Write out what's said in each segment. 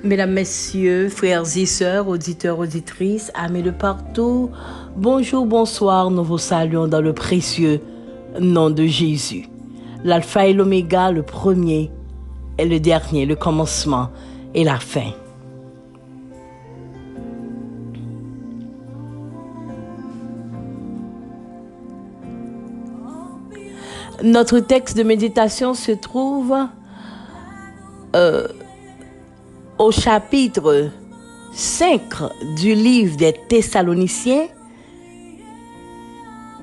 Mesdames, Messieurs, frères et sœurs, auditeurs, auditrices, amis de partout, bonjour, bonsoir, nous vous saluons dans le précieux nom de Jésus. L'alpha et l'oméga, le premier et le dernier, le commencement et la fin. Notre texte de méditation se trouve au chapitre 5 du livre des Thessaloniciens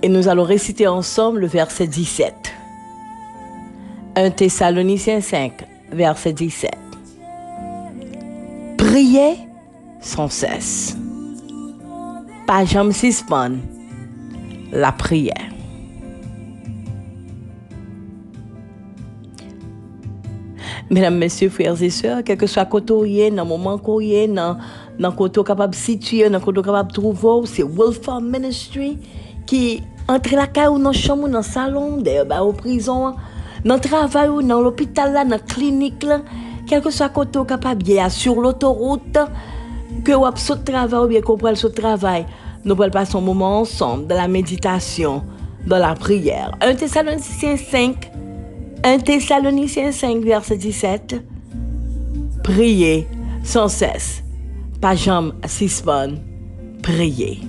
et nous allons réciter ensemble le verset 17. 1 Thessaloniciens 5, verset 17. Priez sans cesse. Pas jamais suspendre la prière. Mesdames, Messieurs, frères et sœurs, quel que soit côté dans le moment courrier, dans côté capable de situer, dans côté capable de trouver, c'est Wolfram Ministry qui entre la caille ou dans la chambre, dans le salon, dans la prison, dans le travail ou dans l'hôpital, dans la clinique, quel que soit côté capable de sur l'autoroute, que vous avez sauté travail ou bien qu'on prenne ce travail, nous allons passer un moment ensemble dans la méditation, dans la prière. 1 Thessaloniciens 5, 1 Thessaloniciens 5, verset 17. Priez sans cesse. Pas jamais suspendre. Priez.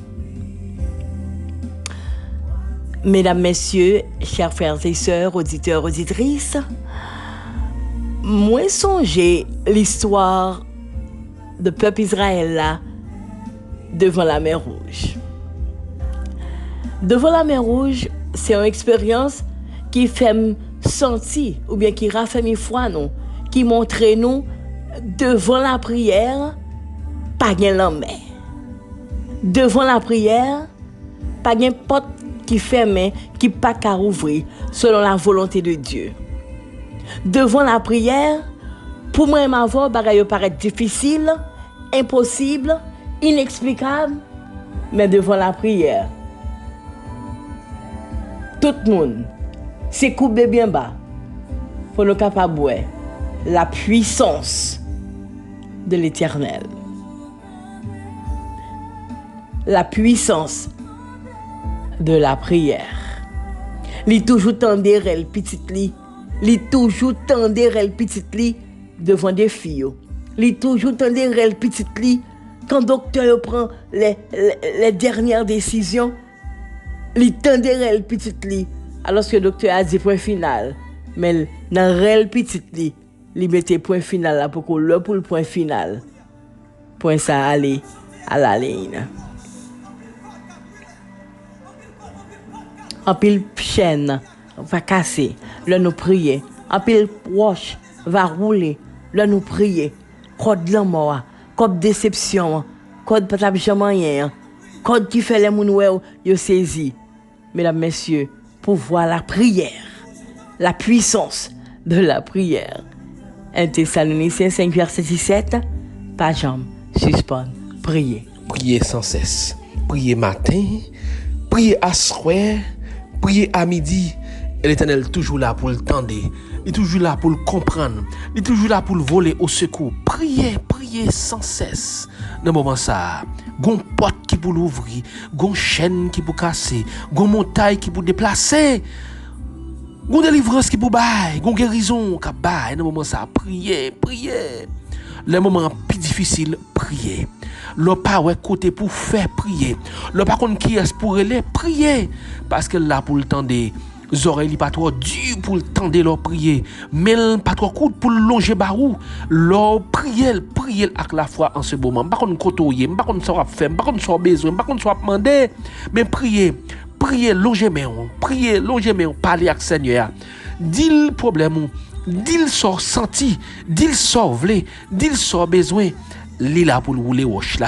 Mesdames, Messieurs, chers frères et sœurs, auditeurs, auditrices, moi songez l'histoire de peuple Israël là, devant la mer Rouge. Devant la mer Rouge, c'est une expérience qui fait sentir, ou bien qui raffermit foi nous, qui montre nous, devant la prière, pas de l'homme. Devant la prière, pas de porte qui ferme, qui pas qu'à ouvrir, selon la volonté de Dieu. Devant la prière, pour moi et ma voix, bagaille paraît difficile, impossible, inexplicable, mais devant la prière, tout le monde c'est couper bien bas pour nous capables de voir la puissance de l'Éternel. La puissance de la prière. Li toujours tendre elle petite li toujours tendre elle petite li devant des filles. Li toujours tendre elle petite li quand docteur prend les dernières décisions. Li tendre elle petite li alors que le docteur a dit point final, mais dans le réel petit li, il mettait point final là pour que le pour le point final, point ça aller à la ligne. En pile chaîne va casser, là nous prier. En pile roche va rouler, là nous prier. Code l'amour, code déception, code pas jamais rien, code qui fait les moun yo saisi. Mesdames, messieurs, pour voir la prière, la puissance de la prière. 1 Thessaloniciens 5, verset 17, pas jamais suspendre, prier. Priez sans cesse. Priez matin, priez à soir, priez à midi. Et l'Éternel est toujours là pour le tendre. Il est toujours là pour le comprendre. Il est toujours là pour le voler au secours. Priez, priez sans cesse. Dans le moment ça, gon porte qui pour l'ouvrir, gon chaîne qui pour casser, gon montagne qui pour déplacer, gon délivrance qui pour bailler, gon guérison qui bailler. Dans le moment ça, priez, priez. Le moment plus difficile, priez. Le pas ouais côté pour faire prier. Le pas contre qui est pour aller prier parce que là pour le temps des oreilles pas trop dur pour le temps de leur prier, mais pas trop court pour longer barou. Leur prier avec la foi en ce moment. Pas qu'on côtoyer, pas qu'on soit faire, pas qu'on soit besoin, pas qu'on soit demander, mais prier longer main, prier longer main, parler avec Seigneur. Dis le problème, dis le sort senti, dis le sort vle, dis le sort besoin. Li là pour rouler roche là,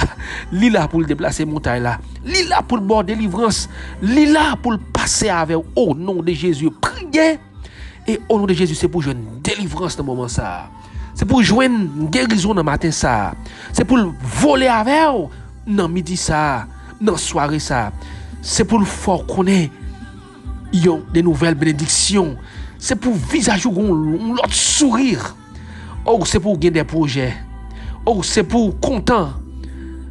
li là pour déplacer montagne là, li là pour bord délivrance, li là pour passer avec au nom de Jésus. Priez et au nom de Jésus, c'est pour jouer une délivrance dans le moment ça. C'est pour jouer une guérison dans le matin ça. C'est pour voler avec dans midi ça, dans soirée ça. C'est pour le fort connaître des nouvelles bénédictions. C'est pour visage ou l'autre sourire. Oh, c'est pour gagner des projets. Oh, c'est pour content.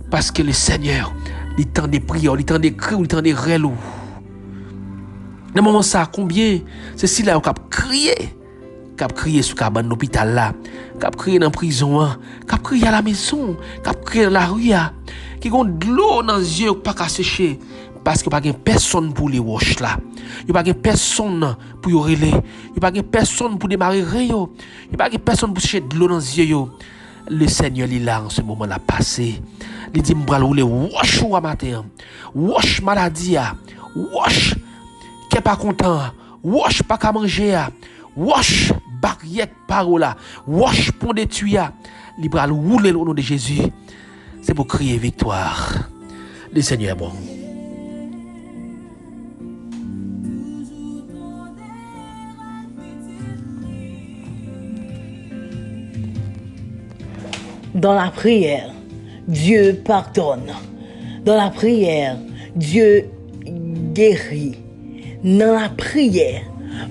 Parce que le Seigneur, il tend des prières, il tend des cris, il tend des relous. Dans le moment ça, combien c'est si là qui a crié sur cabane l'hôpital là, qui a crié dans la prison, qui a crié à la maison, qui a crié dans la rue, qui ont de l'eau dans les yeux pas qu'à sécher parce que pas personne pour les wash là. Il pas personne pour y relayer, il pas personne pour démarrer rien, il pas personne pour sécher de l'eau dans les yeux. Le Seigneur il là en ce moment là passé. Il dit m'bral rouler wash ou matin. Wash maladie, wash qui pas content, wash pas qu'à manger, wash barrière parole, wash pont de tuya. Il bral rouler au nom de Jésus. C'est pour crier victoire. Le Seigneur est bon. Dans la prière, Dieu pardonne. Dans la prière, Dieu guérit. Dans la prière,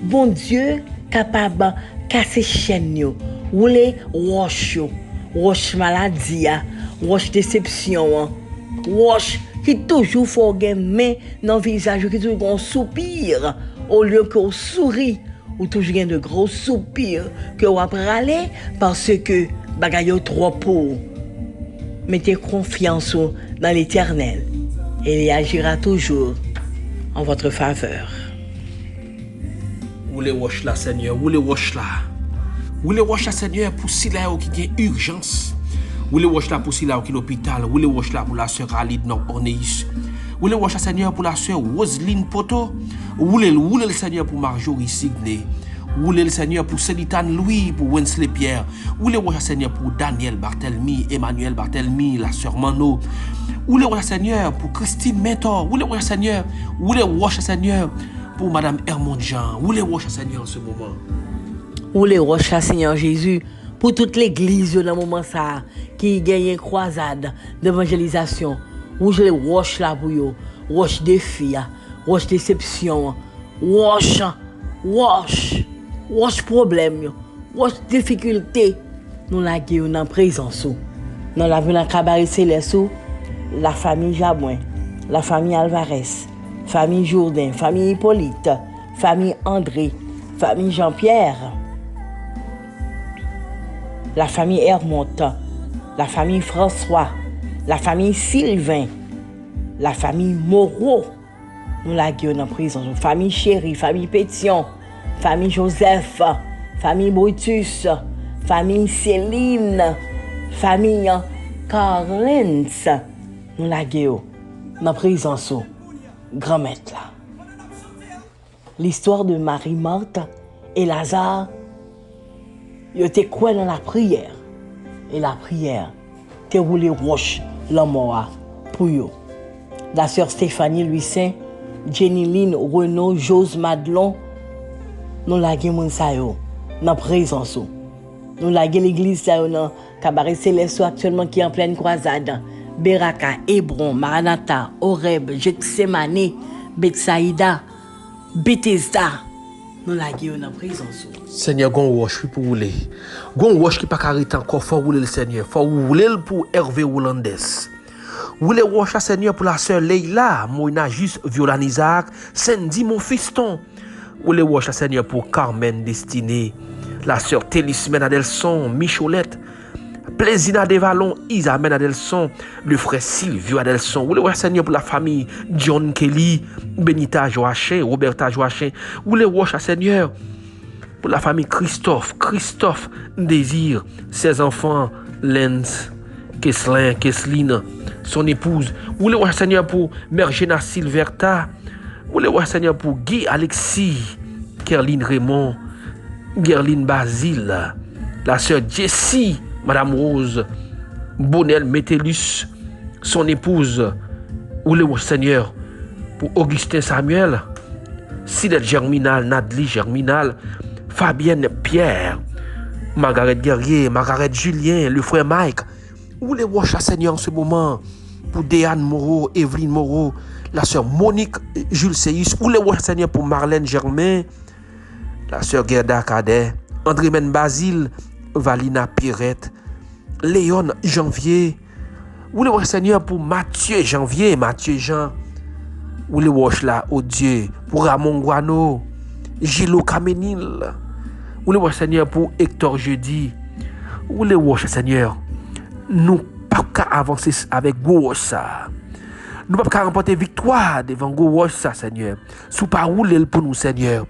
bon Dieu capable de casser chaîne, rouler roche maladie, roche déception, roche qui toujours faut gagner dans le visage, qui toujours un soupir au lieu qu'on sourit, ou toujours de gros soupirs que on va râler parce que bagaille trop pour. Mettez confiance dans l'Éternel et il agira toujours en votre faveur. Où les roches là, Seigneur, où les roches là. Où les roches là, Seigneur, pour si là qui a urgence. Où les roches là pour si là qui l'hôpital. Où les roches là pour la sœur Alid non Orneis. Où les roches là, Seigneur, pour la sœur Roseline Poto. Où les Seigneur pour Marjorie Signé. Où les Seigneur pour Célitane Louis, pour Wensley Pierre. Où les roches Seigneur pour Daniel Barthelmy, Emmanuel Barthelmy, la sœur Mano. Où les roches Seigneur pour Christine Mentor. Où les roches Seigneur, où les roches Seigneur pour Madame Hermone Jean. Où les roches Seigneur en ce moment. Où les roches Seigneur Jésus pour toute l'église dans le moment ça qui gagne une croisade d'évangélisation. Où les roches là pour yo, roche défi, roche déception, roche problème, roche difficulté. Nous la guérons dans présence. Dans la ville en cabaret céleste, la famille Jabouin, la famille Alvarez, famille Jourdain, famille Hippolyte, famille André, famille Jean-Pierre, la famille Hermonte, la famille François, la famille Sylvain, la famille Moreau. Nous la guérons en prison. Famille Chérie, famille Pétion, famille Joseph, famille Brutus, famille Céline, famille Carlens. Nous la guérons en prison. Grand maître là. L'histoire de Marie-Marthe et Lazare, ils étaient quoi dans la prière. Et la prière, t'es roulé roche la mort pour eux. La sœur Stéphanie Louis Saint, Jenny Lynn, Renaud, Jose Madelon, nous laguons moun sa yo dans présence. Nous laguons l'église sa yo dans Cabaret Céleste actuellement qui est en pleine croisade. Beraka, Hébron, Maranatha, Horeb, Gethsemane, Bethsaïda, Bethesda. Nous laguons dans présence. Seigneur, gon roche pour rouler. Gon roche qui pas arrêter encore faut rouler le Seigneur. Faut rouler pour Hervé Hollandes. Rouler roche Seigneur pour la sœur Leila, Moïna Juste, Violan Isaac, Sandy mon fiston. Rouler roche Seigneur pour Carmen Destinée, la sœur Télismène Adelson, Micholette, Plaisina Desvalons, Isamène Adelson, le frère Sylvio Adelson. Rouler roche Seigneur pour la famille John Kelly, Benita Joachim, Roberta Joachim. Rouler roche Seigneur pour la famille Christophe Désir, ses enfants, Lenz, Kesseline, son épouse. Ou le roi Seigneur pour Mère Géna Silverta. Ou le roi Seigneur pour Guy Alexis, Kerline Raymond, Gerline Basile, la sœur Jessie, Madame Rose, Bonnel Métellus, son épouse. Ou le roi Seigneur pour Augustin Samuel, Sidette Germinal, Nadli Germinal, Fabienne Pierre, Margaret Guerrier, Margaret Julien, le frère Mike. Où les roches à Seigneur en ce moment pour Déane Moreau, Evelyne Moreau, la sœur Monique Jules Seyus. Où les roches Seigneur pour Marlène Germain, la sœur Gerda Cadet, André Men Basile, Valina Pirette, Léon Janvier. Roulez wash Seigneur pour Mathieu Janvier, Mathieu Jean. Roulez wash là, oh Dieu, pour Ramon Guano, Gilo Kamenil. Roulez wash Seigneur pour Hector Jeudi. Roulez wash Seigneur. Nous pas qu'à avancer avec gros ça. Nous pas qu'à remporter victoire devant gros ça Seigneur. Sous pas rouler pour nous Seigneur.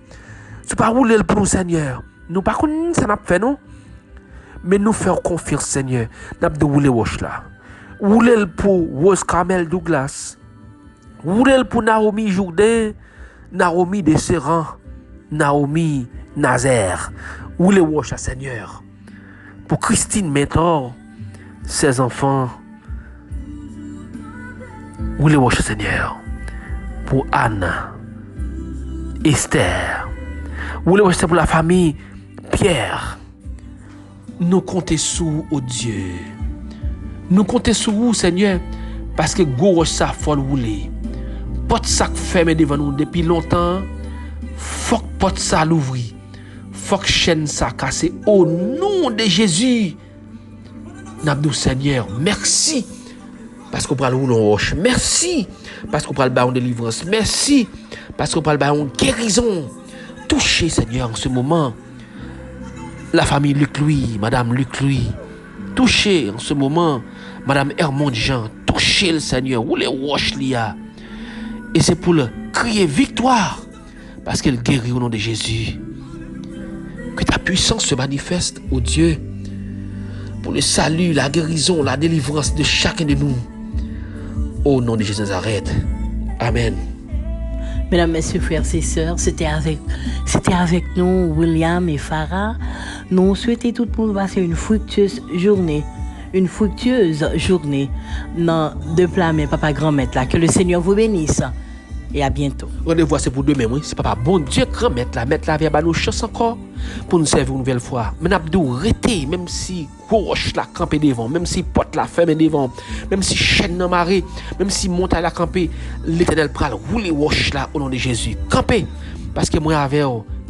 Sous pas rouler pour nous Seigneur. Nous pas connait ça n'a fait non. Mais nous faisons confiance Seigneur. N'a de rouler wash là. Rouler pour Rose Carmel Douglas. Rouler pour Naomi Jourdain, Naomi Desserrant, Naomi Nazaire. Rouler wash Seigneur. Pour Christine Mentor, ses enfants. Rouler wash Seigneur. Pour Anne, Esther. Rouler wash pour la famille Pierre. Nous comptons sur oh Dieu. Nous comptons sur vous, Seigneur, parce que gros ça faut rouler. Porte ça fermé devant nous depuis longtemps. Faut que porte ça l'ouvrir. Faut que chaîne ça cassé au nom de Jésus. N'abdou Seigneur, merci parce qu'on parle rouler roche. Merci parce qu'on parle en délivrance. Merci parce qu'on parle en guérison. Touchez Seigneur en ce moment la famille Luc Louis, Madame Luc Louis. Touchez en ce moment Madame Hermond Jean. Touchez le Seigneur. Où les roches lia. Et c'est pour le crier victoire. Parce qu'elle guérit au nom de Jésus. Que ta puissance se manifeste, ô Dieu. Pour le salut, la guérison, la délivrance de chacun de nous. Au nom de Jésus Nazareth. Amen. Mesdames, Messieurs, frères et sœurs, c'était avec nous, William et Farah. Nous souhaitons tout le monde passer une fructueuse journée. Dans deux plats, mais papa grand-maître là. Que le Seigneur vous bénisse. Et à bientôt. Rendez-vous c'est pour demain, oui. C'est papa bon Dieu grand-maître là. Mettre la vie à nos chance encore. Pour nous servir une nouvelle fois. Mais n'abdou rete, même si roche la campé devant, même si porte la ferme devant, même si chaîne dans marée, même si montagne la campé, l'Éternel pral rouler roche là au nom de Jésus. Campé. Parce que moi avec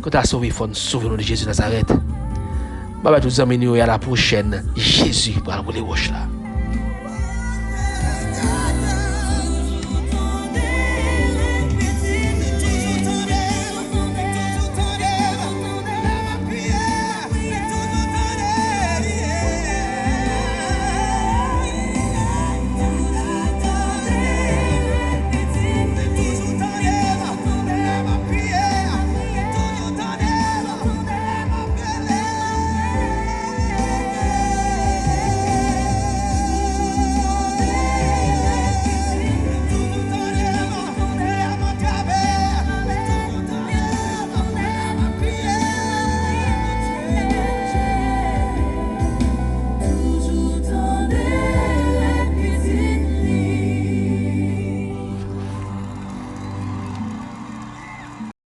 quand tu as sauvé, il faut nous sauver au nom de Jésus Nazareth. Bye bye tous les amis, à la prochaine. Jésus pral rouler roche là.